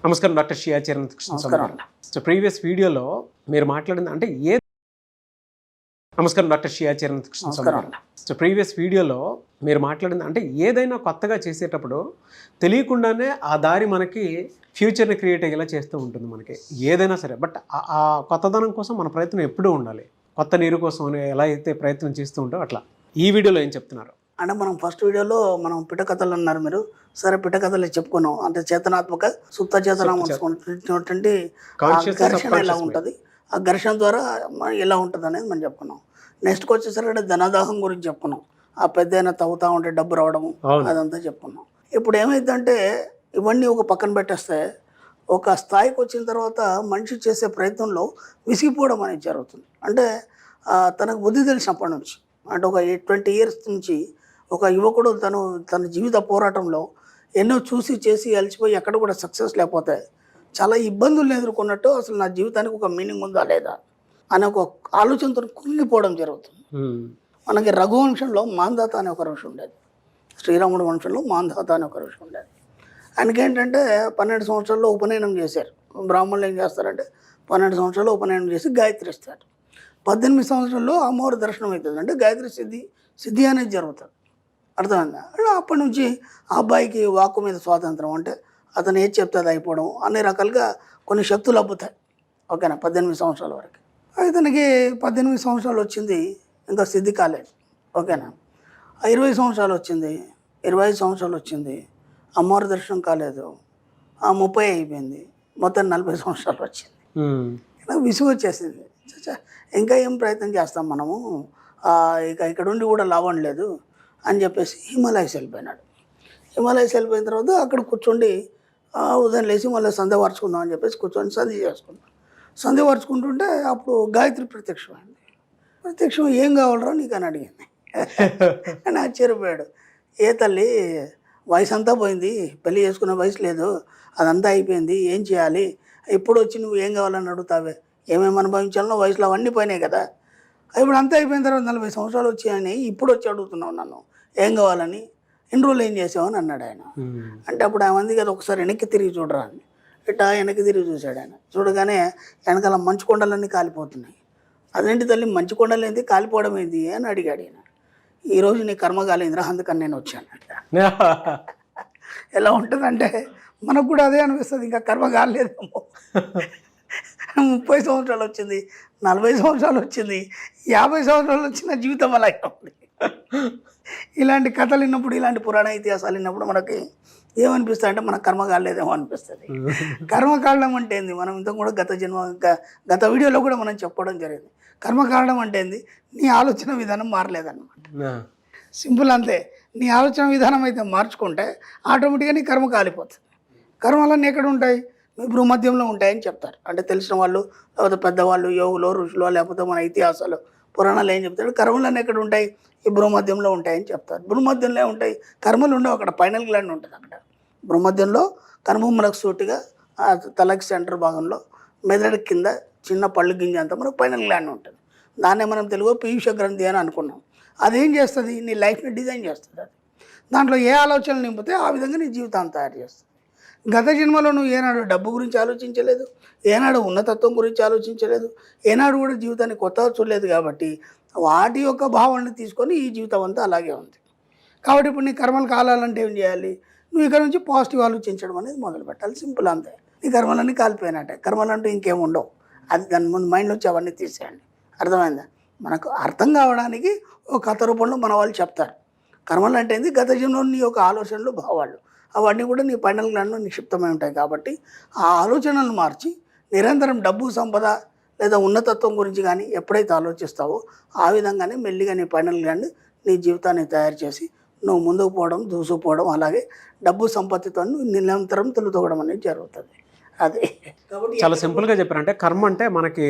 నమస్కారం డాక్టర్ షియా చరణ్ కృష్ణ స్వామి. So previous వీడియోలో మీరు మాట్లాడింది అంటే నమస్కారం డాక్టర్ షియా చరణ్ కృష్ణ స్వామి. సో ప్రీవియస్ వీడియోలో మీరు మాట్లాడింది అంటే ఏదైనా కొత్తగా చేసేటప్పుడు తెలియకుండానే ఆ దారి మనకి ఫ్యూచర్ని క్రియేట్ అయ్యేలా చేస్తూ ఉంటుంది మనకి ఏదైనా సరే. బట్ ఆ కొత్తదనం కోసం మన ప్రయత్నం ఎప్పుడూ ఉండాలి. కొత్త నీరు కోసం ఎలా అయితే ప్రయత్నం చేస్తూ ఉంటాం అట్లా ఈ వీడియోలో ఏం చెప్తున్నారు అంటే మనం ఫస్ట్ వీడియోలో మనం పిట్టకథలు అన్నారు మీరు. సరే పిట్టకథలు చెప్పుకున్నాం అంటే చేతనాత్మక సుప్త చేతన మనసుకున్నటువంటి ఘర్షణ ఎలా ఉంటుంది, ఆ ఘర్షణ ద్వారా ఎలా ఉంటుంది అనేది మనం చెప్పుకున్నాం. నెక్స్ట్కి వచ్చేసరికి ధనదాహం గురించి చెప్పుకున్నాం. ఆ పెద్ద తవ్వుతూ ఉంటే డబ్బు రావడము అదంతా చెప్పుకున్నాం. ఇప్పుడు ఏమైందంటే ఇవన్నీ ఒక పక్కన పెట్టేస్తే ఒక స్థాయికి వచ్చిన తర్వాత మనిషి చేసే ప్రయత్నంలో విసిగిపోవడం అనేది జరుగుతుంది. అంటే తనకు బుద్ధి తెలిసినప్పటి నుంచి అంటే ఒక 20 years నుంచి ఒక యువకుడు తన జీవిత పోరాటంలో ఎన్నో చూసి చేసి అలసిపోయి ఎక్కడ కూడా సక్సెస్ లేకపోతే చాలా ఇబ్బందులు ఎదుర్కొన్నట్టు అసలు నా జీవితానికి ఒక మీనింగ్ ఉందా లేదా అనే ఒక ఆలోచనతో కుంగిపోవడం జరుగుతుంది. మనకి రఘువంశంలో మాంధాత అనే ఒక ఋషి ఉండేది. శ్రీరాముడి వంశంలో మాంధాత అనే ఒక ఋషి ఉండేది. ఆయనకేంటంటే 12 సంవత్సరాల్లో ఉపనయనం చేశారు. బ్రాహ్మణులు ఏం చేస్తారంటే 12 సంవత్సరాల్లో ఉపనయనం చేసి గాయత్రి ఇస్తారు. 18 సంవత్సరాల్లో అమ్మవారి దర్శనం అవుతుంది. అంటే గాయత్రి సిద్ధి అనేది జరుగుతుంది. అర్థమైందా? అప్పటి నుంచి ఆ అబ్బాయికి వాక్కు మీద స్వాతంత్రం, అంటే అతను ఏది చెప్తే అది అయిపోవడం, అన్ని రకాలుగా కొన్ని శక్తులు అబ్బుతాయి. ఓకేనా? 18 సంవత్సరాల వరకు. అతనికి 18 సంవత్సరాలు వచ్చింది, ఇంకా సిద్ధి కాలేదు. ఓకేనా? 20 సంవత్సరాలు వచ్చింది, 25 సంవత్సరాలు వచ్చింది, అమ్మవారి దర్శనం కాలేదు. 30 అయిపోయింది, మొత్తం 40 సంవత్సరాలు వచ్చింది. ఇలా విసుగు వచ్చేసింది. ఇంకా ఏం ప్రయత్నం చేస్తాం మనము, ఇక ఇక్కడ ఉండి కూడా లాభం లేదు అని చెప్పేసి హిమాలయస్ వెళ్ళిపోయినాడు. హిమాలయస్ వెళ్ళిపోయిన తర్వాత అక్కడ కూర్చోండి ఉదయం లేచి మళ్ళీ సంధ్య వార్చుకుందాం అని చెప్పేసి కూర్చొని సంధ్య చేసుకున్నాం. సంధ్య వార్చుకుంటుంటే అప్పుడు గాయత్రి ప్రత్యక్షమైంది. ప్రత్యక్షం ఏం కావాలరా నీకు అని అడిగింది. అని ఆశ్చర్యపోయాడు. ఏ తల్లి, వయసు అంతా పోయింది, పెళ్ళి చేసుకునే వయసు లేదు, అదంతా అయిపోయింది, ఏం చేయాలి, ఇప్పుడు వచ్చి నువ్వు ఏం కావాలని అడుగుతావే, ఏమేమి అనుభవించాలనో వయసులో అవన్నీ పోయినాయి కదా, ఇప్పుడు అంతా అయిపోయిన తర్వాత 40 సంవత్సరాలు వచ్చాయని ఇప్పుడు వచ్చి అడుగుతున్నావు నన్ను ఏం కావాలని, ఎన్ని రోజులు ఏం చేసావని అన్నాడు ఆయన. అంటే అప్పుడు ఆయన మంది కదా ఒకసారి వెనక్కి తిరిగి చూడరా అని. ఇట్టా వెనక్కి తిరిగి చూశాడు ఆయన. చూడగానే వెనకాల మంచు కొండలన్నీ కాలిపోతున్నాయి. అదేంటి తల్లి మంచు కొండలు ఏంటి, కాలిపోవడం ఏంటి అని అడిగాడు ఆయన. ఈరోజు నీ కర్మ కాలేదురా, అందుకని నేను వచ్చాను. ఎలా ఉంటుందంటే మనకు కూడా అదే అనిపిస్తుంది, ఇంకా కర్మ కాలేదేమో. 30 సంవత్సరాలు వచ్చింది, 40 సంవత్సరాలు వచ్చింది, 50 సంవత్సరాలు వచ్చిన జీవితం అలా ఉంది. ఇలాంటి కథలు విన్నప్పుడు, ఇలాంటి పురాణ ఇతిహాసాలు విన్నప్పుడు మనకి ఏమనిపిస్తుంది అంటే మన కర్మ కాలేదేమో అనిపిస్తుంది. కర్మ కారణం అంటే ఏంది, మనం ఇంత కూడా గత వీడియోలో కూడా మనం చెప్పడం జరిగింది. కర్మ కారణం అంటే ఏంది, నీ ఆలోచన విధానం మారలేదన్నమాట. సింపుల్ అంతే. నీ ఆలోచన విధానం అయితే మార్చుకుంటే ఆటోమేటిక్గా నీ కర్మ కాలిపోతుంది. కర్మలన్నీ ఎక్కడ ఉంటాయి, మీ భూమధ్యంలో ఉంటాయని చెప్తారు. అంటే తెలిసిన వాళ్ళు, లేకపోతే పెద్దవాళ్ళు, యోగులు, ఋషులు, లేకపోతే మన ఇతిహాసాలు, పురాణాలు ఏం చెప్తారు, కర్మలన్నీ ఎక్కడ ఉంటాయి, ఈ భూమధ్యంలో ఉంటాయని చెప్తారు. భూమధ్యంలో ఉంటాయి, కర్మలు ఉండవు. అక్కడ పైనల్ గ్లాండ్ ఉంటుంది. అక్కడ భూమధ్యంలో కనుబొమ్మలకు సూటిగా తలకి సెంటర్ భాగంలో మెదడు కింద చిన్న పళ్ళు గింజ అంతా మనకు పైనల్ గ్లాండ్ ఉంటుంది. దాన్నే మనం తెలుగు పీయూష గ్రంథి అని అనుకున్నాం. అదేం చేస్తుంది, నీ లైఫ్ని డిజైన్ చేస్తుంది. అది దాంట్లో ఏ ఆలోచనలు నింపితే ఆ విధంగా నీ జీవితాన్ని తయారు చేస్తుంది. గత జన్మలో నువ్వు ఏనాడు డబ్బు గురించి ఆలోచించలేదు, ఏనాడు ఉన్నతత్వం గురించి ఆలోచించలేదు, ఏనాడు కూడా జీవితాన్ని కొత్తగా చూడలేదు. కాబట్టి వాటి యొక్క భావాన్ని తీసుకొని ఈ జీవితం అంతా అలాగే ఉంది. కాబట్టి ఇప్పుడు నీ కర్మలు కాలాలంటే ఏం చేయాలి, నువ్వు ఇక్కడ నుంచి పాజిటివ్ ఆలోచించడం అనేది మొదలు పెట్టాలి. సింపుల్ అంతే. నీ కర్మలన్నీ కాలిపోయినట్టే. కర్మలంటూ ఇంకేం ఉండవు. అది దాని ముందు మైండ్ నుంచి అవన్నీ తీసేయండి. అర్థమైందా? మనకు అర్థం కావడానికి ఒక కథ రూపంలో మన వాళ్ళు చెప్తారు. కర్మలు అంటే ఏంది, గత జన్మలో నీ యొక్క ఆలోచనలు, భావాలు అవన్నీ కూడా నీ పైనల్ గ్లాండ్లో నిక్షిప్తమై ఉంటాయి. కాబట్టి ఆ ఆలోచనలు మార్చి నిరంతరం డబ్బు, సంపద లేదా ఉన్నతత్వం గురించి కానీ ఎప్పుడైతే ఆలోచిస్తావో ఆ విధంగానే మెల్లిగా నీ పైనల్ గ్లాండ్ నీ జీవితాన్ని తయారు చేసి నువ్వు ముందుకు పోవడం, దూసుకుపోవడం, అలాగే డబ్బు సంపత్తితో నిరంతరం తొలుతోగడం అనేది జరుగుతుంది. అదే చాలా సింపుల్గా చెప్పారంటే కర్మ అంటే మనకి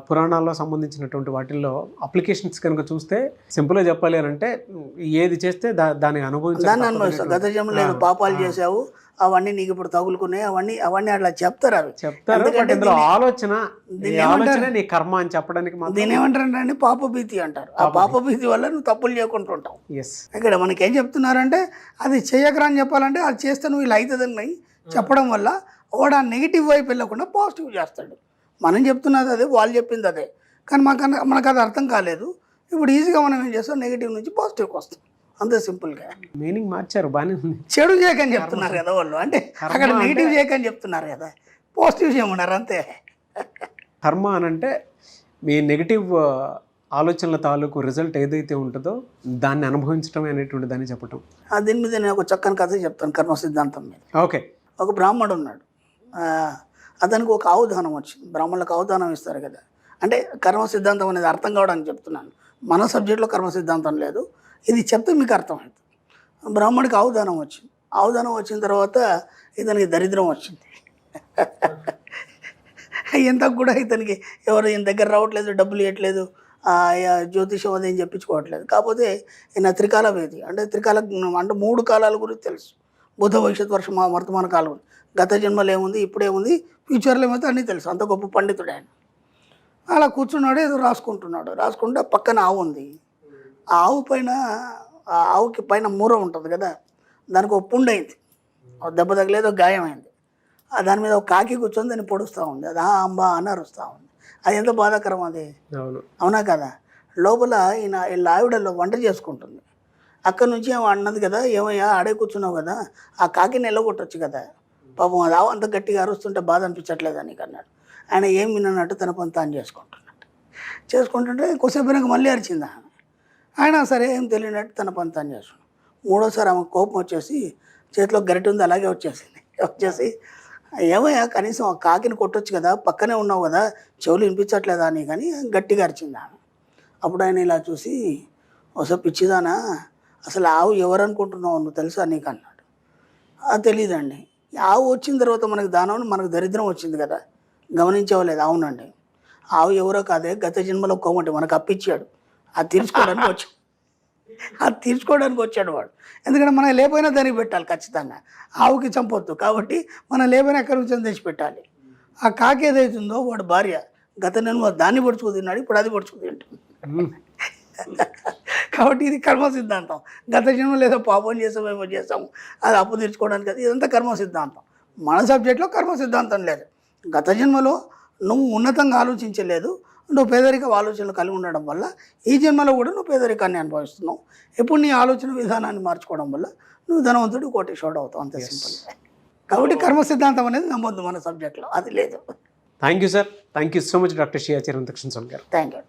పురాణాల్లో సంబంధించినటువంటి వాటిల్లో అప్లికేషన్స్ కనుక చూస్తే సింపుల్గా చెప్పాలి అని అంటే ఏది చేస్తే దాన్ని దాన్ని అనుభవించాలి. అనుభవిస్తావు. గత జన్మలో ఏదో పాపాలు చేసావు, అవన్నీ నీకు ఇప్పుడు తగులుకున్నాయి, అవన్నీ అట్లా చెప్తారు. అవి చెప్తారు. బట్ ఇందులో ఆలోచన నీ కర్మ అని చెప్పడానికి మాత్రం దీని ఏమంటారంటే పాపభీతి అంటారు. ఆ పాపభీతి వల్ల నువ్వు తప్పులు చేయకుండా ఉంటావు. ఎస్. ఇక్కడ మనకి ఏం చెప్తున్నారంటే అది చేయకరా అని చెప్పాలంటే అది చేస్తే నువ్వు ఇలా అవుతుందని చెప్పడం వల్ల వాడు ఆ నెగిటివ్ వైపు వెళ్ళకుండా పాజిటివ్ చేస్తాడు. మనం చెప్తున్నది అదే, వాళ్ళు చెప్పింది అదే, కానీ మనకు అది అర్థం కాలేదు. ఇప్పుడు ఈజీగా మనం ఏం చేస్తాం, నెగిటివ్ నుంచి పాజిటివ్కి వస్తాం. అంతే సింపుల్గా. మీనింగ్ మార్చారు, బాగానే ఉంది. చెడు చేయకని చెప్తున్నారు కదా వాళ్ళు, అంటే అక్కడ నెగిటివ్ చేయకని చెప్తున్నారు కదా, పాజిటివ్ చేయమన్నారు అంతే. కర్మ అని అంటే మీ నెగిటివ్ ఆలోచనల తాలూకు రిజల్ట్ ఏదైతే ఉంటుందో దాన్ని అనుభవించడం అనేటువంటి దాన్ని చెప్పటం. దీని మీద నేను ఒక చక్కని కథ చెప్తాను కర్మ సిద్ధాంతం మీద. ఓకే. ఒక బ్రాహ్మడు ఉన్నాడు. అతనికి ఒక ఆవు దానం వచ్చింది. బ్రాహ్మణులకు ఆవు దానం ఇస్తారు కదా, అంటే కర్మ సిద్ధాంతం అనేది అర్థం కావడానికి చెప్తున్నాను. మన సబ్జెక్ట్లో కర్మ సిద్ధాంతం లేదు, ఇది చెప్తే మీకు అర్థమవుతుంది. బ్రాహ్మడికి ఆవు దానం వచ్చింది. ఆవు దానం వచ్చిన తర్వాత ఇతనికి దరిద్రం వచ్చింది. ఎంత కూడా ఇతనికి ఎవరు ఈయన దగ్గర రావట్లేదు, డబ్బులు ఇవ్వట్లేదు, జ్యోతిషం అదేం చెప్పించుకోవట్లేదు. కాకపోతే ఈయన త్రికాల వేది, అంటే అంటే 3 కాలాల గురించి తెలుసు. బుధ భవిష్యత్ వర్షం వర్తమాన కాలం, గత జన్మలో ఏముంది, ఇప్పుడేముంది, ఫ్యూచర్లో ఏమైతే అన్నీ తెలుసు. అంత గొప్ప పండితుడు ఆయన. అలా కూర్చున్నాడు, ఏదో రాసుకుంటే పక్కన ఆవు ఉంది. ఆ ఆవు పైన, ఆ ఆవుకి పైన మూర ఉంటుంది కదా, దానికి ఒక పుండు అయింది, దెబ్బ తగలేదో గాయమైంది. దాని మీద ఒక కాకి కూర్చొని దాన్ని పొడుస్తూ ఉంది. అది అంబా అని అరుస్తూ ఉంది. అది ఎంత బాధాకరం అది, అవునా కదా. లోపల వీళ్ళ ఆవిడలో వంట చేసుకుంటుంది. అక్కడి నుంచి ఏమో అన్నది కదా, ఏమయ్యా ఆడే కూర్చున్నావు కదా, ఆ కాకిని ఎల్లగొట్టచ్చు కదా, పాపం అది ఆవు అంత గట్టిగా అరుస్తుంటే బాధ అనిపించట్లేదు అని అన్నాడు. ఆయన ఏం విన్నట్టు తన పని తాను చేసుకుంటుంటే కొద్దిసేపు వెనక మళ్ళీ అరిచింది ఆయన. సరే ఏం తెలియనట్టు తన పని తాను చేసుకున్నాడు. 3వసారి ఆమె కోపం వచ్చేసి చేతిలో గరిటె ఉంది అలాగే వచ్చేసి ఏమయ్యా కనీసం ఆ కాకిని కొట్టొచ్చు కదా, పక్కనే ఉన్నావు కదా, చెవులు వినిపించట్లేదా అని, కానీ గట్టిగా అరిచింది ఆమె. అప్పుడు ఆయన ఇలా చూసి, ఒకసారి పిచ్చిదానా, అసలు ఆవు ఎవరు అనుకుంటున్నావు నువ్వు తెలుసా నీకు అన్నాడు. తెలీదండి. ఆవు వచ్చిన తర్వాత మనకు దానం, మనకు దరిద్రం వచ్చింది కదా, గమనించవలేదు. అవునండి, ఆవు ఎవరో కాదే, గత జన్మలో కోమటి మనకు అప్పిచ్చాడు, అది తీర్చుకోవడానికి వచ్చాడు వాడు. ఎందుకంటే మనం లేకపోయినా దానికి పెట్టాలి ఖచ్చితంగా. ఆవుకి చంపొద్దు కాబట్టి మనం లేకపోయినా ఎక్కడి నుంచి తెచ్చి పెట్టాలి. ఆ కాకి ఏదైతుందో వాడు భార్య గత జన్మ దాన్ని పొడుచుకు తిన్నాడు, ఇప్పుడు అది పొడుచుకు తింటుంది. కాబట్టి ఇది కర్మ సిద్ధాంతం. గత జన్మ లేదో పాపం చేసాము అది అప్పు తీర్చుకోవడానికి, అది ఇదంతా కర్మ సిద్ధాంతం. మన సబ్జెక్ట్లో కర్మ సిద్ధాంతం లేదు. గత జన్మలో నువ్వు ఉన్నతంగా ఆలోచించలేదు, నువ్వు పేదరిక ఆలోచనలు కలిగి ఉండడం వల్ల ఈ జన్మలో కూడా నువ్వు పేదరికాన్ని అనుభవిస్తున్నావు. ఎప్పుడు నీ ఆలోచన విధానాన్ని మార్చుకోవడం వల్ల నువ్వు ధనవంతుడు, కోటీశ్వరుడు అవుతావు, అంతే సింపుల్. కాబట్టి కర్మ సిద్ధాంతం అనేది నమ్మొద్దు మన సబ్జెక్ట్లో, అది లేదు. Thank you sir. Thank you so much doctor Shri Acharya Anantakrishna Swamy గారు. Thank you.